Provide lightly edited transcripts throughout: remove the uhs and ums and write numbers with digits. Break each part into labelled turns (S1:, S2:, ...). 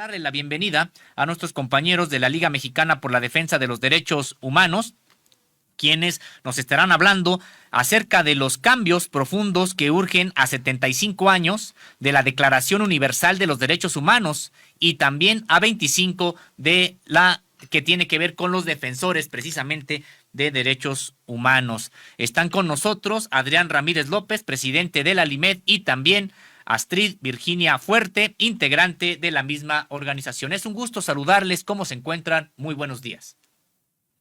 S1: darle la bienvenida a nuestros compañeros de la Liga Mexicana por la Defensa de los Derechos Humanos, quienes nos estarán hablando acerca de los cambios profundos que urgen a 75 años de la Declaración Universal de los Derechos Humanos y también a 25 de la que tiene que ver con los defensores precisamente de derechos humanos. Están con nosotros Adrián Ramírez López, presidente de la LIMED, y también Astrid Virginia Fuerte, integrante de la misma organización. Es un gusto saludarles. ¿Cómo se encuentran? Muy buenos días.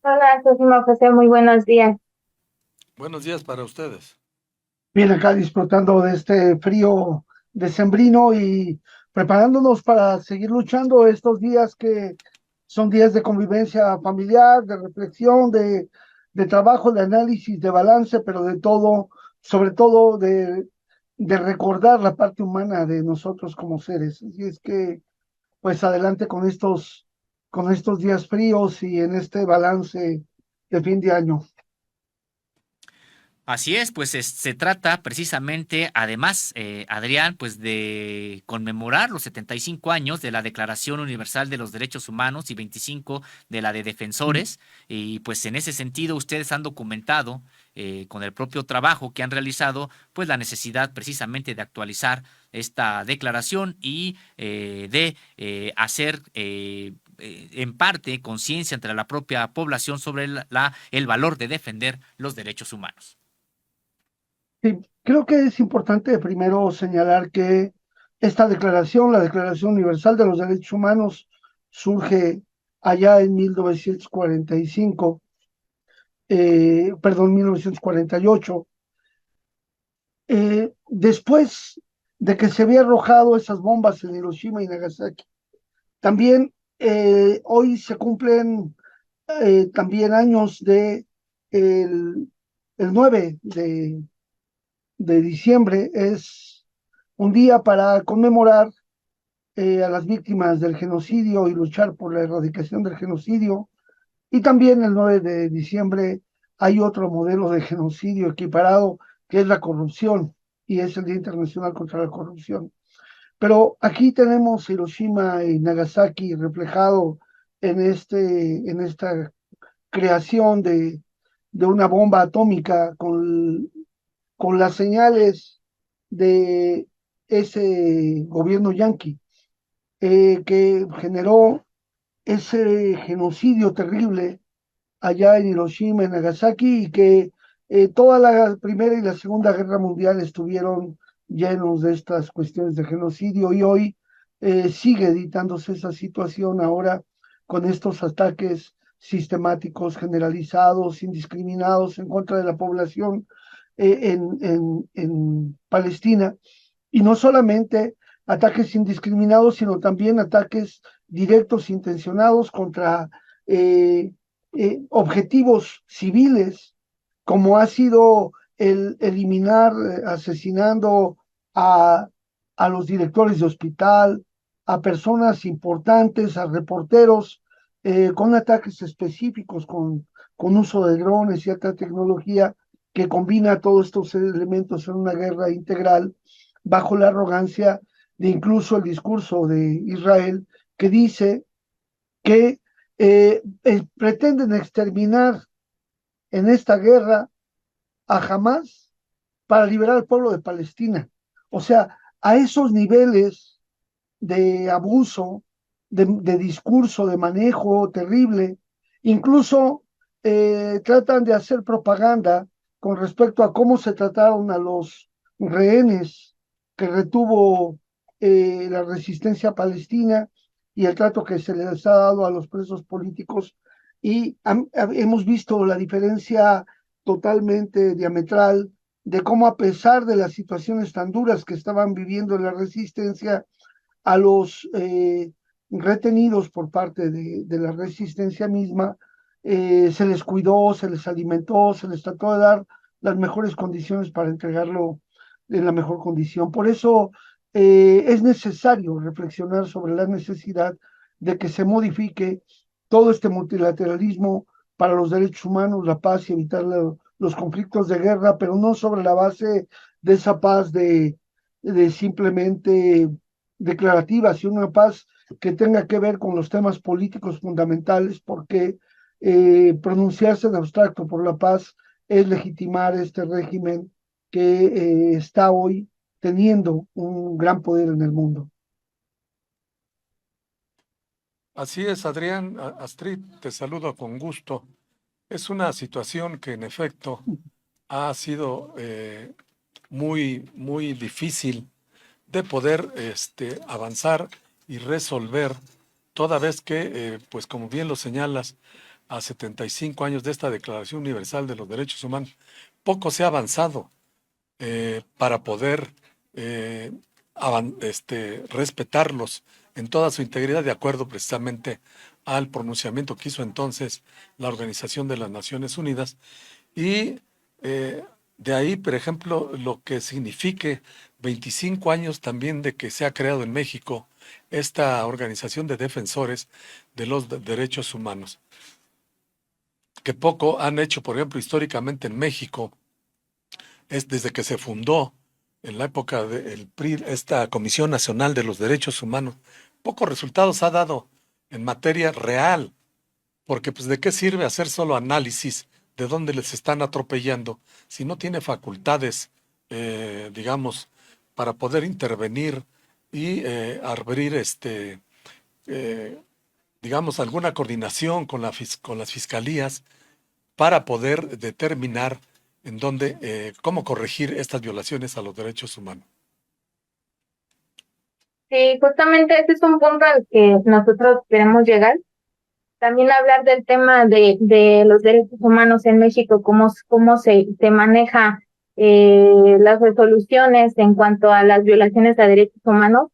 S2: Hola, Sofía José, muy buenos días.
S3: Buenos días para ustedes.
S4: Bien, acá disfrutando de este frío decembrino y preparándonos para seguir luchando estos días que son días de convivencia familiar, de reflexión, de trabajo, de análisis, de balance, pero de todo, sobre todo de recordar la parte humana de nosotros como seres. Así es que, pues adelante con estos días fríos y en este balance de fin de año.
S1: Así es, pues se trata precisamente, además, Adrián, pues de conmemorar los 75 años de la Declaración Universal de los Derechos Humanos y 25 de la de Defensores, y pues en ese sentido ustedes han documentado con el propio trabajo que han realizado, pues la necesidad precisamente de actualizar esta declaración y de hacer en parte conciencia entre la propia población sobre el valor de defender los derechos humanos.
S4: Sí, creo que es importante primero señalar que esta declaración, la Declaración Universal de los Derechos Humanos, surge allá en 1945, 1948, después de que se había arrojado esas bombas en Hiroshima y Nagasaki. También hoy se cumplen también años de el 9 de diciembre, es un día para conmemorar a las víctimas del genocidio y luchar por la erradicación del genocidio. Y también el 9 de diciembre hay otro modelo de genocidio equiparado, que es la corrupción, y es el Día Internacional contra la Corrupción. Pero aquí tenemos Hiroshima y Nagasaki reflejado en esta creación de una bomba atómica con las señales de ese gobierno yanqui que generó ese genocidio terrible allá en Hiroshima, en Nagasaki, y que toda la Primera y la Segunda Guerra Mundial estuvieron llenos de estas cuestiones de genocidio, y hoy sigue editándose esa situación ahora con estos ataques sistemáticos, generalizados, indiscriminados en contra de la población en Palestina, y no solamente ataques indiscriminados, sino también ataques directos, intencionados contra objetivos civiles, como ha sido el eliminar, asesinando a, a los directores de hospital, a personas importantes, a reporteros, con ataques específicos, con uso de drones y alta tecnología, que combina todos estos elementos en una guerra integral, bajo la arrogancia de incluso el discurso de Israel, que dice que pretenden exterminar en esta guerra a Hamas para liberar al pueblo de Palestina. O sea, a esos niveles de abuso, de discurso, de manejo terrible, incluso tratan de hacer propaganda con respecto a cómo se trataron a los rehenes que retuvo la resistencia palestina, y el trato que se les ha dado a los presos políticos. Y hemos visto la diferencia totalmente diametral de cómo, a pesar de las situaciones tan duras que estaban viviendo en la resistencia, a los retenidos por parte de la resistencia misma, se les cuidó, se les alimentó, se les trató de dar las mejores condiciones para entregarlo en la mejor condición. Por eso es necesario reflexionar sobre la necesidad de que se modifique todo este multilateralismo para los derechos humanos, la paz y evitar los conflictos de guerra, pero no sobre la base de esa paz de simplemente declarativa, sino una paz que tenga que ver con los temas políticos fundamentales, porque pronunciarse en abstracto por la paz es legitimar este régimen que está hoy teniendo un gran poder en el mundo.
S3: Así es, Adrián. Astrid, te saludo con gusto. Es una situación que en efecto ha sido muy, muy difícil de poder avanzar y resolver, toda vez que, pues como bien lo señalas, a 75 años de esta Declaración Universal de los Derechos Humanos, poco se ha avanzado para poder respetarlos en toda su integridad, de acuerdo precisamente al pronunciamiento que hizo entonces la Organización de las Naciones Unidas. Y de ahí, por ejemplo, lo que signifique 25 años también de que se ha creado en México esta organización de defensores de los derechos humanos, que poco han hecho, por ejemplo, históricamente en México. Es desde que se fundó en la época del PRI, esta Comisión Nacional de los Derechos Humanos, pocos resultados ha dado en materia real, porque pues de qué sirve hacer solo análisis de dónde les están atropellando si no tiene facultades, digamos, para poder intervenir y abrir, digamos, alguna coordinación con las fiscalías para poder determinar en dónde, cómo corregir estas violaciones a los derechos humanos.
S2: Sí, justamente ese es un punto al que nosotros queremos llegar. También hablar del tema de los derechos humanos en México, cómo se maneja las resoluciones en cuanto a las violaciones a derechos humanos.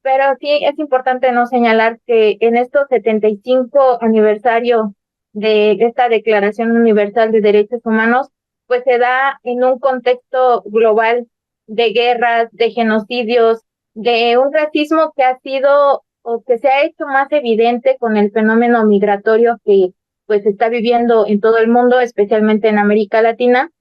S2: Pero sí es importante no señalar que en estos 75 aniversario de esta Declaración Universal de Derechos Humanos, pues se da en un contexto global de guerras, de genocidios, de un racismo que ha sido o que se ha hecho más evidente con el fenómeno migratorio que pues se está viviendo en todo el mundo, especialmente en América Latina,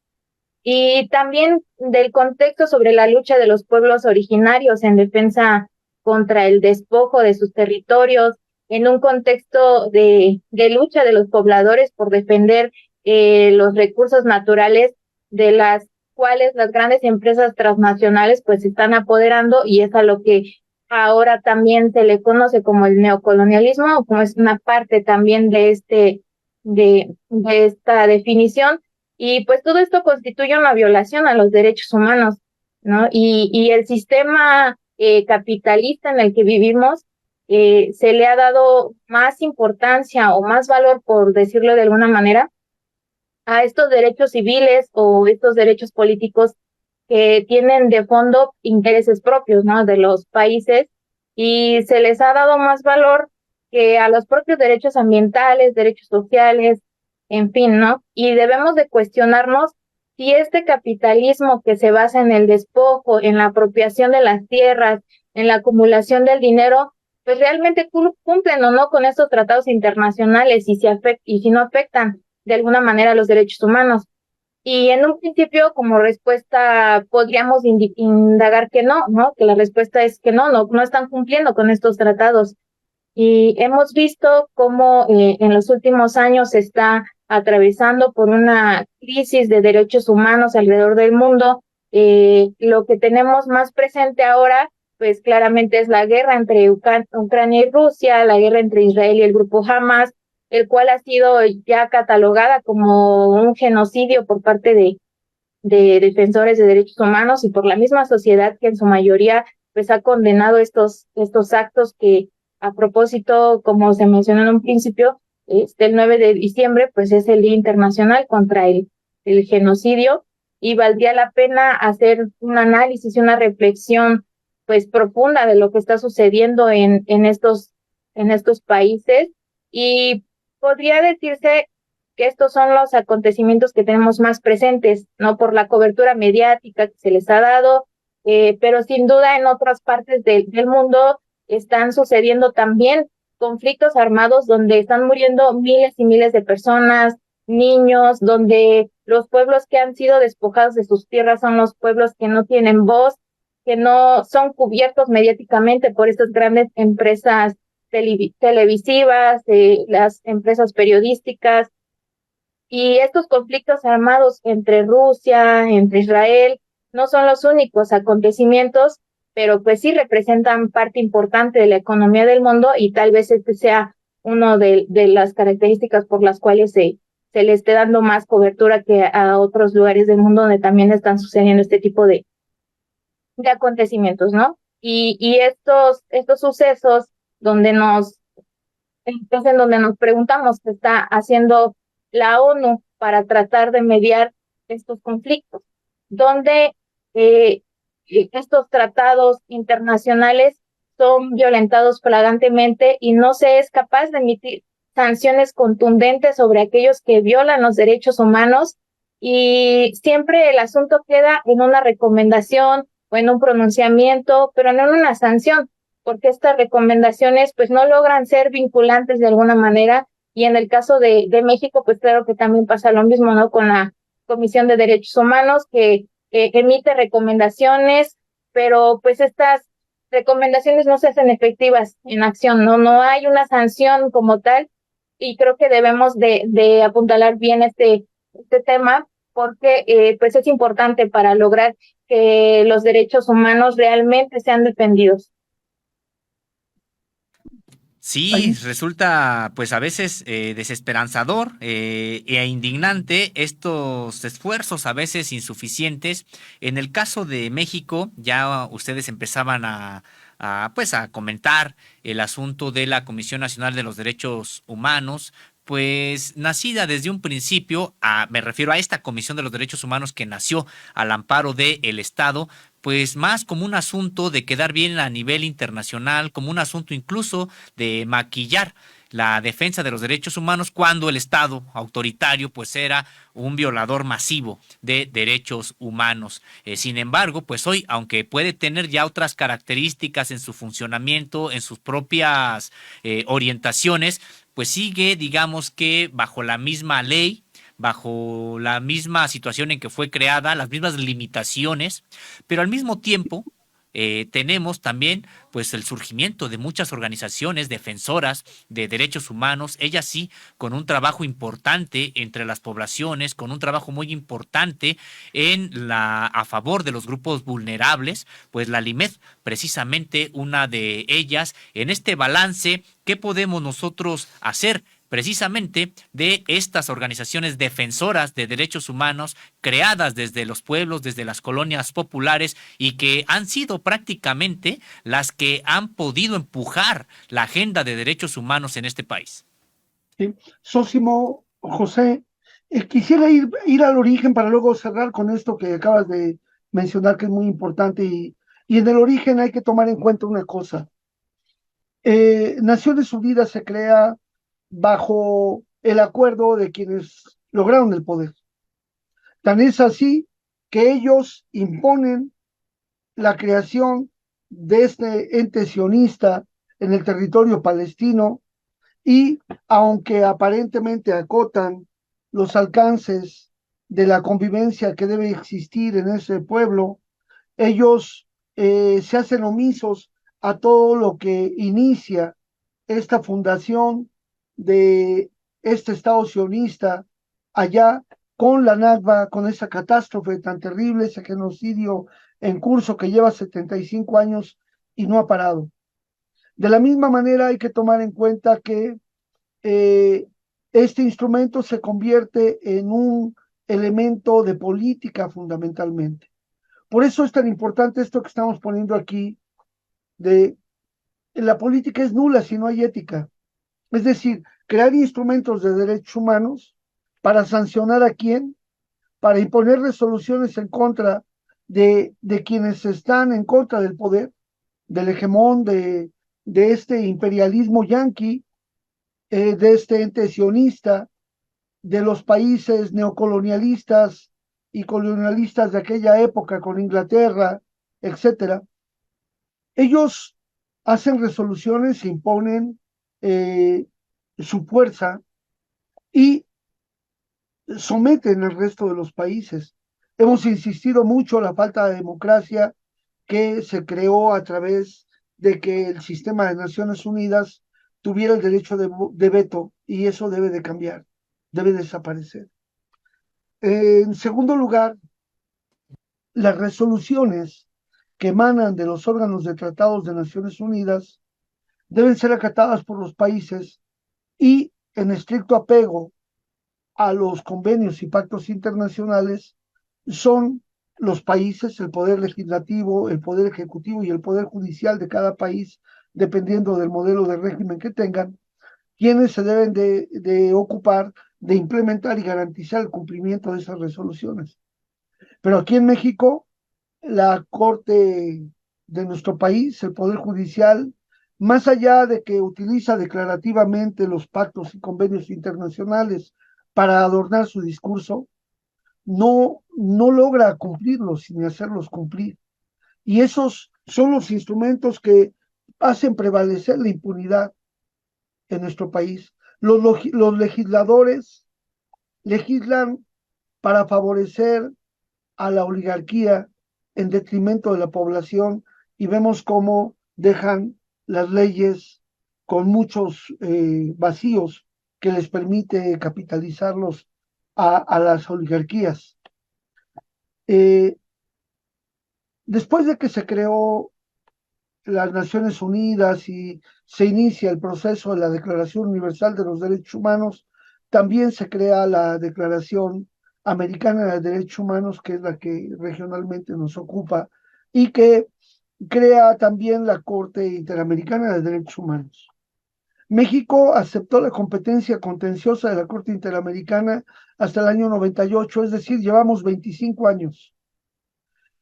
S2: y también del contexto sobre la lucha de los pueblos originarios en defensa contra el despojo de sus territorios, en un contexto de lucha de los pobladores por defender los recursos naturales de las cuales las grandes empresas transnacionales pues se están apoderando, y es a lo que ahora también se le conoce como el neocolonialismo, o como es una parte también de esta definición. Y pues todo esto constituye una violación a los derechos humanos, ¿no? Y el sistema capitalista en el que vivimos se le ha dado más importancia o más valor, por decirlo de alguna manera, a estos derechos civiles o estos derechos políticos que tienen de fondo intereses propios, ¿no? De los países, y se les ha dado más valor que a los propios derechos ambientales, derechos sociales, en fin, ¿no? Y debemos de cuestionarnos si este capitalismo que se basa en el despojo, en la apropiación de las tierras, en la acumulación del dinero, pues realmente cumplen o no con estos tratados internacionales, y si no afectan de alguna manera a los derechos humanos. Y en un principio, como respuesta, podríamos indagar que no, ¿no? Que la respuesta es que no están cumpliendo con estos tratados. Y hemos visto cómo en los últimos años se está atravesando por una crisis de derechos humanos alrededor del mundo. Lo que tenemos más presente ahora, pues claramente es la guerra entre Ucrania y Rusia, la guerra entre Israel y el grupo Hamas, el cual ha sido ya catalogada como un genocidio por parte de defensores de derechos humanos y por la misma sociedad, que en su mayoría pues ha condenado estos actos que, a propósito, como se mencionó en un principio, el 9 de diciembre pues es el Día Internacional contra el genocidio, y valdría la pena hacer un análisis y una reflexión pues profunda de lo que está sucediendo en estos países. Y podría decirse que estos son los acontecimientos que tenemos más presentes, ¿no? Por la cobertura mediática que se les ha dado, pero sin duda en otras partes del mundo están sucediendo también conflictos armados donde están muriendo miles y miles de personas, niños, donde los pueblos que han sido despojados de sus tierras son los pueblos que no tienen voz, que no son cubiertos mediáticamente por estas grandes empresas televisivas, las empresas periodísticas, y estos conflictos armados entre Rusia, entre Israel, no son los únicos acontecimientos, pero pues sí representan parte importante de la economía del mundo, y tal vez este sea uno de las características por las cuales se le esté dando más cobertura que a otros lugares del mundo donde también están sucediendo este tipo de acontecimientos, ¿no? Y estos sucesos donde entonces, en donde nos preguntamos qué está haciendo la ONU para tratar de mediar estos conflictos, donde eh, estos tratados internacionales son violentados flagrantemente y no se es capaz de emitir sanciones contundentes sobre aquellos que violan los derechos humanos, y siempre el asunto queda en una recomendación o en un pronunciamiento, pero no en una sanción, porque estas recomendaciones pues no logran ser vinculantes de alguna manera. Y en el caso de México, pues claro que también pasa lo mismo, ¿no? Con la Comisión de Derechos Humanos, que emite recomendaciones, pero pues estas recomendaciones no se hacen efectivas en acción, ¿no? No hay una sanción como tal, y creo que debemos de apuntalar bien este tema, porque pues es importante para lograr que los derechos humanos realmente sean defendidos.
S1: Sí,
S4: Ahí,
S1: resulta pues a veces desesperanzador e indignante estos esfuerzos a veces insuficientes. En el caso de México, ya ustedes empezaban pues a comentar el asunto de la Comisión Nacional de los Derechos Humanos, pues nacida desde un principio, me refiero a esta Comisión de los Derechos Humanos que nació al amparo del Estado, pues más como un asunto de quedar bien a nivel internacional, como un asunto incluso de maquillar la defensa de los derechos humanos cuando el Estado autoritario pues era un violador masivo de derechos humanos. Sin embargo, pues hoy, aunque puede tener ya otras características en su funcionamiento, en sus propias orientaciones, pues sigue, digamos que bajo la misma ley, bajo la misma situación en que fue creada, las mismas limitaciones, pero al mismo tiempo tenemos también pues el surgimiento de muchas organizaciones defensoras de derechos humanos, ellas sí, con un trabajo importante entre las poblaciones, con un trabajo muy importante a favor de los grupos vulnerables, pues la LIMED, precisamente una de ellas, en este balance, ¿qué podemos nosotros hacer? Precisamente de estas organizaciones defensoras de derechos humanos creadas desde los pueblos, desde las colonias populares, y que han sido prácticamente las que han podido empujar la agenda de derechos humanos en este país.
S4: sí. Sósimo, José, quisiera ir al origen para luego cerrar con esto que acabas de mencionar, que es muy importante, y en el origen hay que tomar en cuenta una cosa. Naciones Unidas se crea bajo el acuerdo de quienes lograron el poder. Tan es así que ellos imponen la creación de este ente sionista en el territorio palestino, y aunque aparentemente acotan los alcances de la convivencia que debe existir en ese pueblo, ellos se hacen omisos a todo lo que inicia esta fundación de este Estado sionista allá, con la Nakba, con esa catástrofe tan terrible, ese genocidio en curso que lleva 75 años y no ha parado. De la misma manera hay que tomar en cuenta que eh, este instrumento se convierte en un elemento de política fundamentalmente. Por eso es tan importante esto que estamos poniendo aquí, de la política es nula si no hay ética. Es decir, crear instrumentos de derechos humanos para sancionar a quién, para imponer resoluciones en contra de quienes están en contra del poder, del hegemón, de este imperialismo yanqui, de este ente sionista, de los países neocolonialistas y colonialistas de aquella época con Inglaterra, etcétera. Ellos hacen resoluciones, imponen eh, su fuerza y someten al resto de los países. Hemos insistido mucho en la falta de democracia que se creó a través de que el sistema de Naciones Unidas tuviera el derecho de veto, y eso debe de cambiar, debe desaparecer. En segundo lugar, las resoluciones que emanan de los órganos de tratados de Naciones Unidas deben ser acatadas por los países y en estricto apego a los convenios y pactos internacionales. Son los países, el poder legislativo, el poder ejecutivo y el poder judicial de cada país, dependiendo del modelo de régimen que tengan, quienes se deben de ocupar de implementar y garantizar el cumplimiento de esas resoluciones. Pero aquí en México, la Corte de nuestro país, el Poder Judicial, más allá de que utiliza declarativamente los pactos y convenios internacionales para adornar su discurso, no logra cumplirlos ni hacerlos cumplir. Y esos son los instrumentos que hacen prevalecer la impunidad en nuestro país. Los legisladores legislan para favorecer a la oligarquía en detrimento de la población, y vemos cómo dejan las leyes con muchos vacíos que les permite capitalizarlos a las oligarquías. Después de que se creó las Naciones Unidas y se inicia el proceso de la Declaración Universal de los Derechos Humanos, también se crea la Declaración Americana de Derechos Humanos, que es la que regionalmente nos ocupa, y que crea también la Corte Interamericana de Derechos Humanos. México aceptó la competencia contenciosa de la Corte Interamericana hasta el año 98, es decir, llevamos 25 años.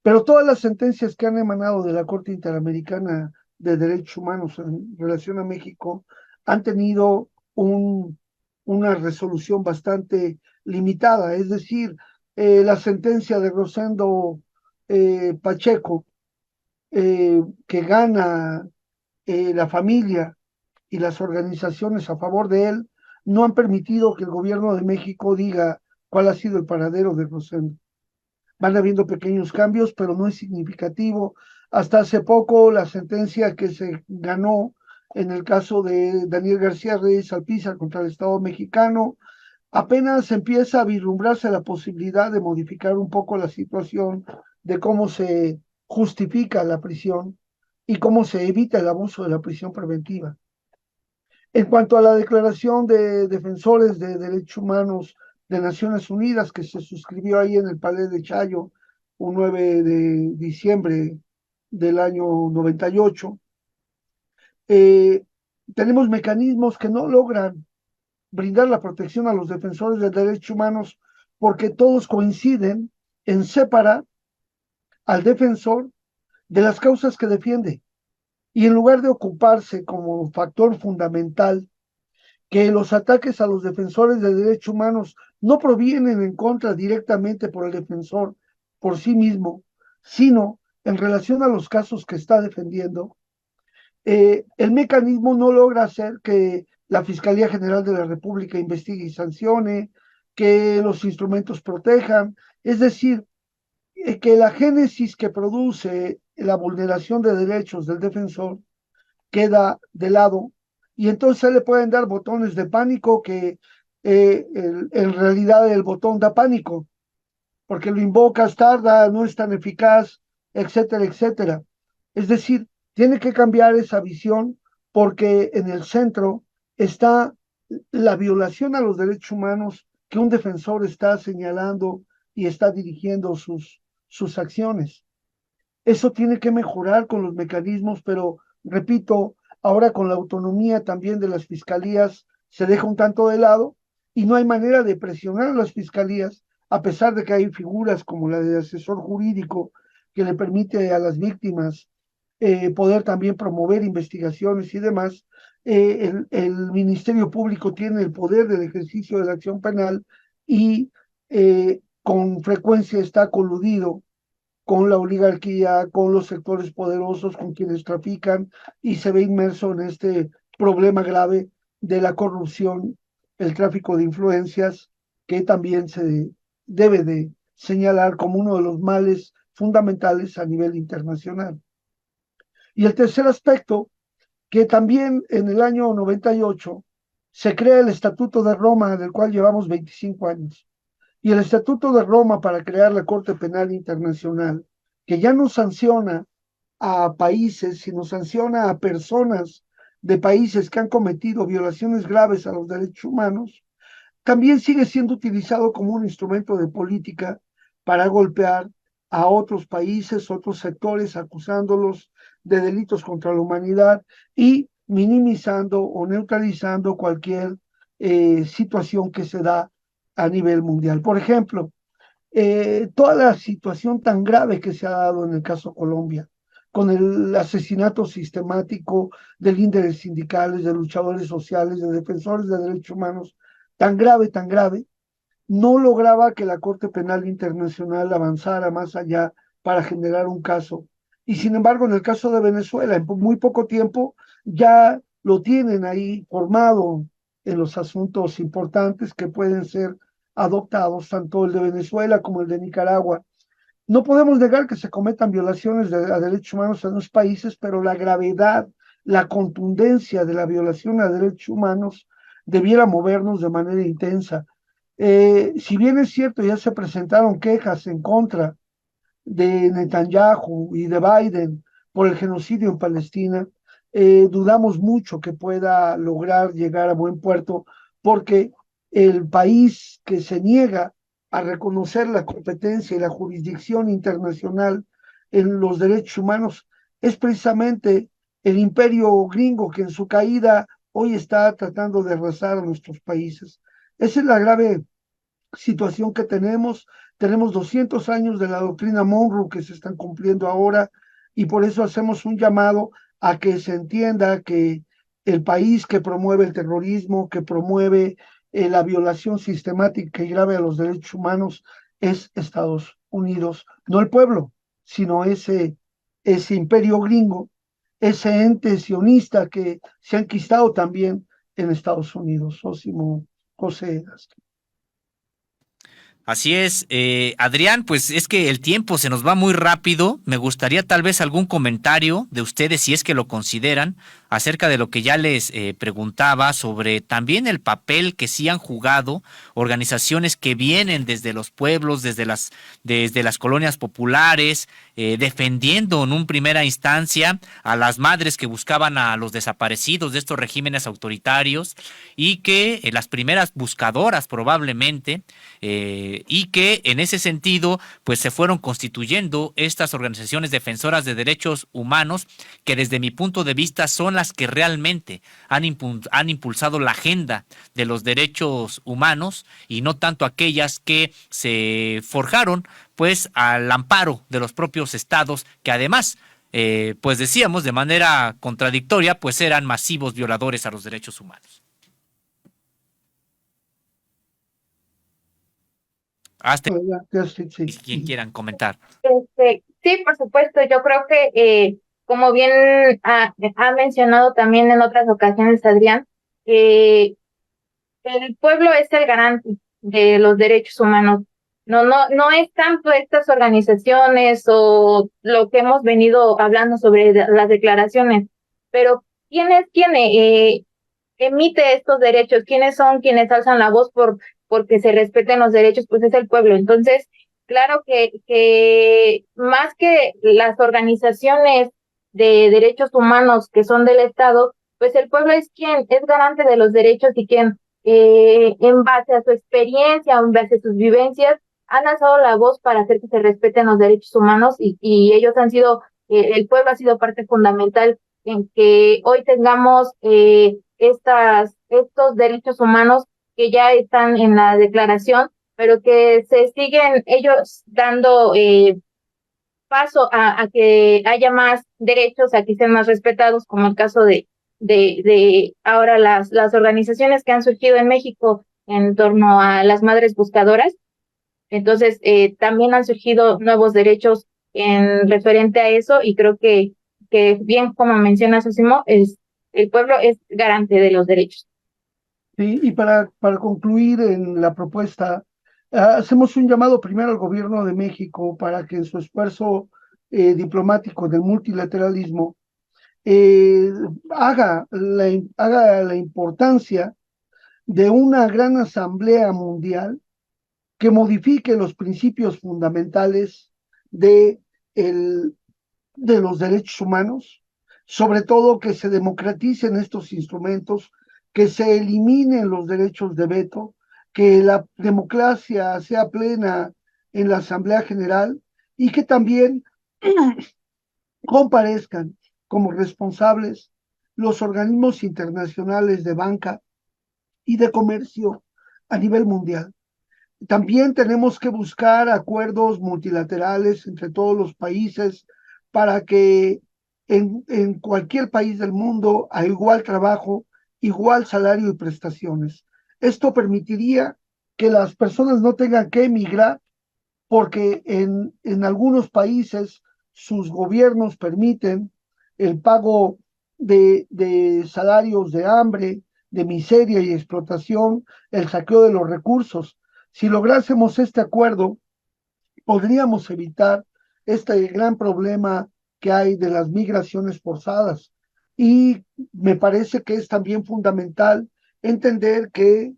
S4: Pero todas las sentencias que han emanado de la Corte Interamericana de Derechos Humanos en relación a México han tenido una resolución bastante limitada. Es decir, la sentencia de Rosendo Pacheco, que gana la familia y las organizaciones a favor de él, no han permitido que el gobierno de México diga cuál ha sido el paradero de Rosendo. Van habiendo pequeños cambios, pero no es significativo. Hasta hace poco, la sentencia que se ganó en el caso de Daniel García Reyes Alpizar contra el Estado mexicano, apenas empieza a vislumbrarse la posibilidad de modificar un poco la situación de cómo se justifica la prisión y cómo se evita el abuso de la prisión preventiva. En cuanto a la Declaración de Defensores de Derechos Humanos de Naciones Unidas, que se suscribió ahí en el Palais de Chayo un 9 de diciembre del año 98, tenemos mecanismos que no logran brindar la protección a los defensores de derechos humanos, porque todos coinciden en separar al defensor de las causas que defiende, y en lugar de ocuparse como factor fundamental que los ataques a los defensores de derechos humanos no provienen en contra directamente por el defensor por sí mismo, sino en relación a los casos que está defendiendo, el mecanismo no logra hacer que la Fiscalía General de la República investigue y sancione, que los instrumentos protejan, es decir, que la génesis que produce la vulneración de derechos del defensor queda de lado, y entonces le pueden dar botones de pánico que en realidad el botón da pánico, porque lo invocas, tarda, no es tan eficaz, etcétera, etcétera. Es decir, tiene que cambiar esa visión, porque en el centro está la violación a los derechos humanos que un defensor está señalando y está dirigiendo sus acciones. Eso tiene que mejorar con los mecanismos, pero repito, ahora con la autonomía también de las fiscalías se deja un tanto de lado, y no hay manera de presionar a las fiscalías, a pesar de que hay figuras como la de asesor jurídico que le permite a las víctimas poder también promover investigaciones y demás. El Ministerio Público tiene el poder del ejercicio de la acción penal, y con frecuencia está coludido con la oligarquía, con los sectores poderosos, con quienes trafican, y se ve inmerso en este problema grave de la corrupción, el tráfico de influencias, que también se debe de señalar como uno de los males fundamentales a nivel internacional. Y el tercer aspecto, que también en el año 98 se crea el Estatuto de Roma, del cual llevamos 25 años. Y el Estatuto de Roma para crear la Corte Penal Internacional, que ya no sanciona a países, sino sanciona a personas de países que han cometido violaciones graves a los derechos humanos, también sigue siendo utilizado como un instrumento de política para golpear a otros países, otros sectores, acusándolos de delitos contra la humanidad y minimizando o neutralizando cualquier situación que se da a nivel mundial. Por ejemplo, toda la situación tan grave que se ha dado en el caso Colombia, con el asesinato sistemático de líderes sindicales, de luchadores sociales, de defensores de derechos humanos, tan grave, no lograba que la Corte Penal Internacional avanzara más allá para generar un caso. Y sin embargo, en el caso de Venezuela, en muy poco tiempo ya lo tienen ahí formado en los asuntos importantes que pueden ser adoptados, tanto el de Venezuela como el de Nicaragua. No podemos negar que se cometan violaciones a derechos humanos en los países, pero la gravedad, la contundencia de la violación a derechos humanos debiera movernos de manera intensa. Si bien es cierto, ya se presentaron quejas en contra de Netanyahu y de Biden por el genocidio en Palestina, dudamos mucho que pueda lograr llegar a buen puerto porque el país que se niega a reconocer la competencia y la jurisdicción internacional en los derechos humanos es precisamente el imperio gringo que en su caída hoy está tratando de arrasar a nuestros países. Esa es la grave situación que tenemos. Tenemos 200 años de la doctrina Monroe que se están cumpliendo ahora y por eso hacemos un llamado a que se entienda que el país que promueve el terrorismo, que promueve la violación sistemática y grave a los derechos humanos es Estados Unidos, no el pueblo, sino ese imperio gringo, ese ente sionista que se ha enquistado también en Estados Unidos. Sósimo José.
S1: Así es, Adrián, pues es que el tiempo se nos va muy rápido. Me gustaría tal vez algún comentario de ustedes, si es que lo consideran, acerca de lo que ya les preguntaba sobre también el papel que sí han jugado organizaciones que vienen desde los pueblos, desde las colonias populares, defendiendo en un primera instancia a las madres que buscaban a los desaparecidos de estos regímenes autoritarios y que las primeras buscadoras probablemente, y que en ese sentido pues se fueron constituyendo estas organizaciones defensoras de derechos humanos que desde mi punto de vista son las que realmente han impulsado la agenda de los derechos humanos y no tanto aquellas que se forjaron pues al amparo de los propios estados que además pues decíamos de manera contradictoria pues eran masivos violadores a los derechos humanos. Hasta quien quieran comentar.
S2: Sí, por supuesto, yo creo que como bien ha mencionado también en otras ocasiones Adrián, el pueblo es el garante de los derechos humanos. No es tanto estas organizaciones o lo que hemos venido hablando sobre las declaraciones, pero ¿quién es quien emite estos derechos? ¿Quiénes son quienes alzan la voz porque se respeten los derechos? Pues es el pueblo. Entonces, claro que más que las organizaciones de derechos humanos que son del Estado, pues el pueblo es quien es garante de los derechos y quien en base a su experiencia, en base a sus vivencias, han alzado la voz para hacer que se respeten los derechos humanos y ellos han sido, el pueblo ha sido parte fundamental en que hoy tengamos estos derechos humanos que ya están en la declaración, pero que se siguen ellos dando paso a que haya más derechos, a que sean más respetados, como el caso de ahora las organizaciones que han surgido en México en torno a las madres buscadoras. Entonces, también han surgido nuevos derechos en referente a eso y creo que bien como menciona Sosimo, el pueblo es garante de los derechos.
S4: Sí, y para concluir en la propuesta, Hacemos un llamado primero al gobierno de México para que en su esfuerzo diplomático del multilateralismo eh, haga la importancia de una gran asamblea mundial que modifique los principios fundamentales de, el, de los derechos humanos, sobre todo que se democraticen estos instrumentos, que se eliminen los derechos de veto, que la democracia sea plena en la Asamblea General y que también comparezcan como responsables los organismos internacionales de banca y de comercio a nivel mundial. También tenemos que buscar acuerdos multilaterales entre todos los países para que en cualquier país del mundo a igual trabajo, igual salario y prestaciones. Esto permitiría que las personas no tengan que emigrar porque en algunos países sus gobiernos permiten el pago de salarios de hambre, de miseria y explotación, el saqueo de los recursos. Si lográsemos este acuerdo, podríamos evitar este gran problema que hay de las migraciones forzadas. Y me parece que es también fundamental entender que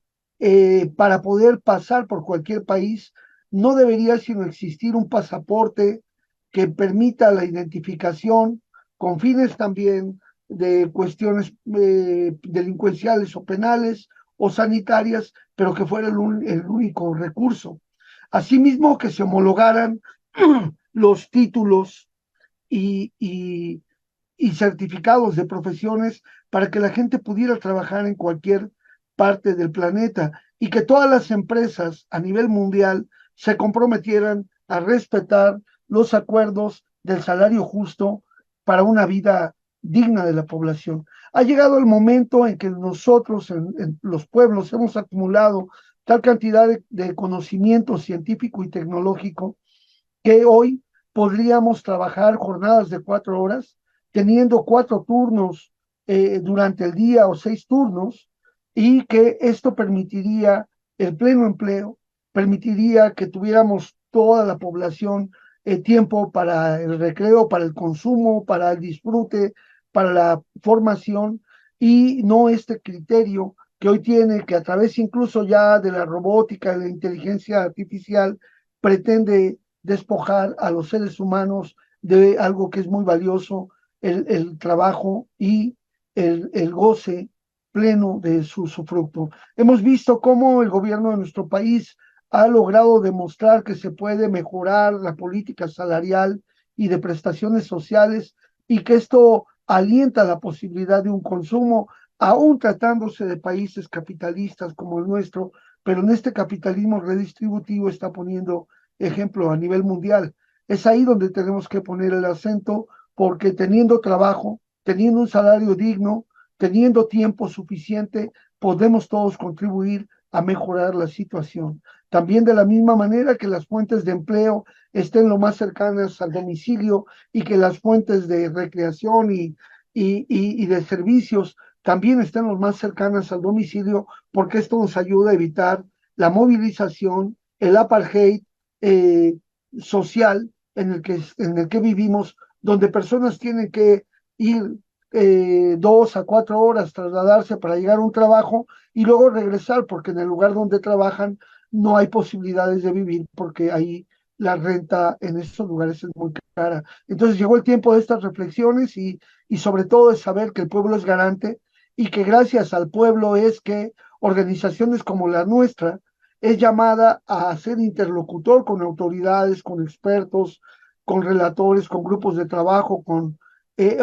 S4: para poder pasar por cualquier país no debería sino existir un pasaporte que permita la identificación con fines también de cuestiones delincuenciales o penales o sanitarias, pero que fuera el único recurso. Asimismo, que se homologaran los títulos y, y, y certificados de profesiones para que la gente pudiera trabajar en cualquier parte del planeta y que todas las empresas a nivel mundial se comprometieran a respetar los acuerdos del salario justo para una vida digna de la población. Ha llegado el momento en que nosotros en los pueblos hemos acumulado tal cantidad de conocimiento científico y tecnológico que hoy podríamos trabajar jornadas de 4 horas, teniendo 4 turnos durante el día o 6 turnos, y que esto permitiría el pleno empleo, permitiría que tuviéramos toda la población tiempo para el recreo, para el consumo, para el disfrute, para la formación, y no este criterio que hoy tiene, que a través incluso ya de la robótica, de la inteligencia artificial, pretende despojar a los seres humanos de algo que es muy valioso, el trabajo y el goce pleno de su fruto. Hemos visto cómo el gobierno de nuestro país ha logrado demostrar que se puede mejorar la política salarial y de prestaciones sociales y que esto alienta la posibilidad de un consumo, aún tratándose de países capitalistas como el nuestro, pero en este capitalismo redistributivo está poniendo ejemplo a nivel mundial. Es ahí donde tenemos que poner el acento, porque teniendo trabajo, teniendo un salario digno, teniendo tiempo suficiente, podemos todos contribuir a mejorar la situación. También de la misma manera que las fuentes de empleo estén lo más cercanas al domicilio y que las fuentes de recreación y de servicios también estén lo más cercanas al domicilio, porque esto nos ayuda a evitar la movilización, el apartheid eh, social en el que vivimos, donde personas tienen que ir 2 a 4 horas, trasladarse para llegar a un trabajo y luego regresar, porque en el lugar donde trabajan no hay posibilidades de vivir, porque ahí la renta en esos lugares es muy cara. Entonces llegó el tiempo de estas reflexiones y sobre todo de saber que el pueblo es garante y que gracias al pueblo es que organizaciones como la nuestra es llamada a ser interlocutor con autoridades, con expertos, con relatores, con grupos de trabajo, con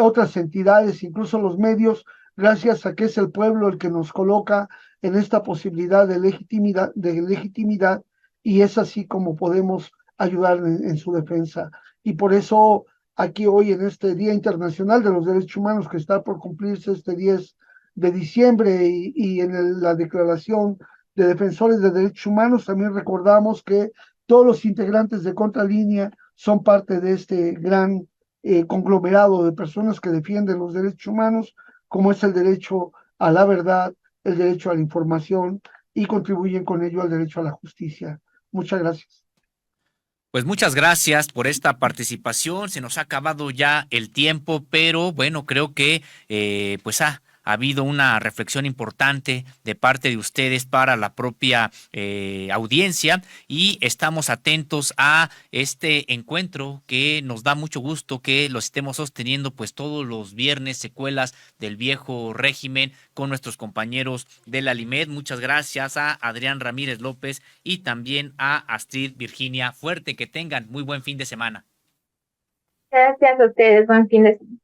S4: otras entidades, incluso los medios, gracias a que es el pueblo el que nos coloca en esta posibilidad de legitimidad, y es así como podemos ayudar en su defensa. Y por eso aquí hoy en este Día Internacional de los Derechos Humanos, que está por cumplirse este 10 de diciembre, y en la Declaración de Defensores de Derechos Humanos, también recordamos que todos los integrantes de Contralínea son parte de este gran conglomerado de personas que defienden los derechos humanos, como es el derecho a la verdad, el derecho a la información, y contribuyen con ello al derecho a la justicia. Muchas gracias.
S1: Pues muchas gracias por esta participación. Se nos ha acabado ya el tiempo, pero bueno, creo que pues ha habido una reflexión importante de parte de ustedes para la propia audiencia y estamos atentos a este encuentro que nos da mucho gusto que lo estemos sosteniendo pues todos los viernes, secuelas del viejo régimen con nuestros compañeros de la Limed. Muchas gracias a Adrián Ramírez López y también a Astrid Virginia Fuerte. Que tengan muy buen fin de semana.
S2: Gracias a ustedes, buen fin de semana.